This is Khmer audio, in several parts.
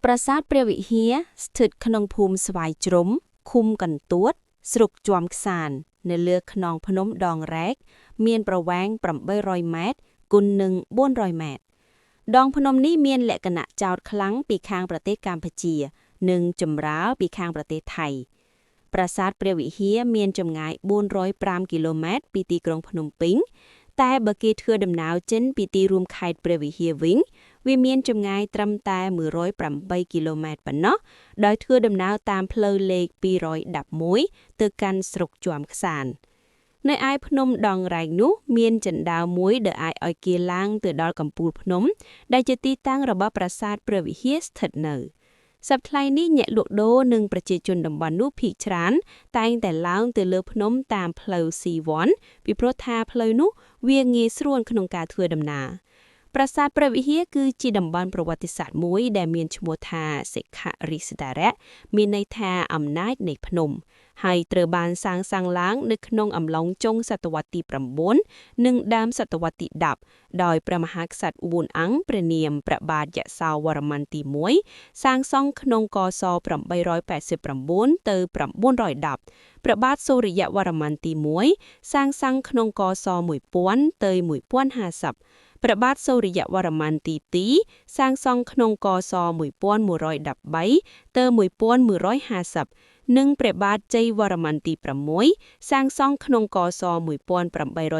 ប្រាសាទព្រះវិហារស្ថិតក្នុងភូមិស្វាយជ្រុំឃុំកន្ទួតស្រុកជាំខ្សាននៅលើខ្នងភ្នំដងរែកមានប្រវែង800ម៉ែត្រគុណនឹង400ម៉ែត្រដងភ្នំនេះមានលក្ខណៈចោតខ្លាំងពីខាងប្រទេសកម្ពុជានិងចម្រាលពីខាងប្រទេសថៃប្រាសាទព្រះវិហារមានចម្ងាយ405គីឡូម៉ែត្រពីទីក្រុងភ្នំពេញតែបើគេធ្វើដំណើរចេញពីទីរួមខេត្តព្រះវិហារវិញវាមានចម្ងាយត្រឹមតែ108គីឡូម៉ែត្រប៉ុណ្ណោះដោយធ្វើដំណើរតាមផ្លូវលេខ211ទៅកាន់ស្រុកជាំខ្សាននៅឯភ្នំដងរែកនោះមានជណ្ដើរមួយដែលអាចឲ្យគេឡើងទៅដល់កំពូលភ្នំដែលជាទីតាំងរបស់ប្រាសាទព្រះវិហារស្ថិតនៅសប្តាហ៍ថ្ងៃនេះអ្នកលក់ដូរនិងប្រជាជនតំបន់នោះភាគច្រើនតែងតែឡើងទៅលើភ្នំតាមផ្លូវ C1 ពីព្រោះថាផ្លូវនោះវាងាយស្រួលក្នុងការធ្វើដំណើរប្រាសាទព្រះវិហារគឺជាតំបន់ប្រវត្តិសាស្ត្រមួយដែលមានឈ្មោះថាសិខរិសដារៈមានន័យថាអំណាចនៃភ្នំហើយត្រូវបានសាងសង់ឡើងនៅក្នុងអំឡុងចុងសតវត្សទី9និងដើមសតវត្សទី10ដោយព្រះមហាក្សត្រ4អង្គព្រះនាមព្រះបាទយសោវរ្ម័នទី1សាងសង់ក្នុងកស889ទៅ910ព្រះបាទសូរ្យវរ្ម័នទី1សាងសង់ក្នុងកស1000ទៅ1050ព្រះបាទសូរ្យវរ្ម័នទី2សាងសង់ក្នុងកស1113ទៅ1150និងព្រះបាទជ័យវរ្ម័នទី6សាងសង់ក្នុងកស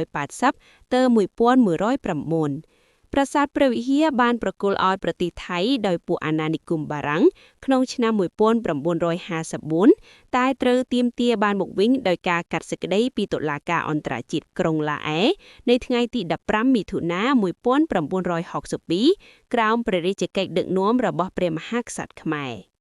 1880ទៅ1109ប្រាសាទព្រះវិហារបានប្រគល់ឲ្យប្រទេសថៃដោយពួកអាណានិគមបារាំងក្នុងឆ្នាំ1954តែត្រូវទាមទារបានមកវិញដោយការកាត់សេចក្តីពីតុលាការអន្តរជាតិក្រុងឡាអេនៅថ្ងៃទី15មិថុនា1962ក្រោមព្រះរាជកិច្ចដឹកនាំរបស់ព្រះមហាក្សត្រខ្មែរ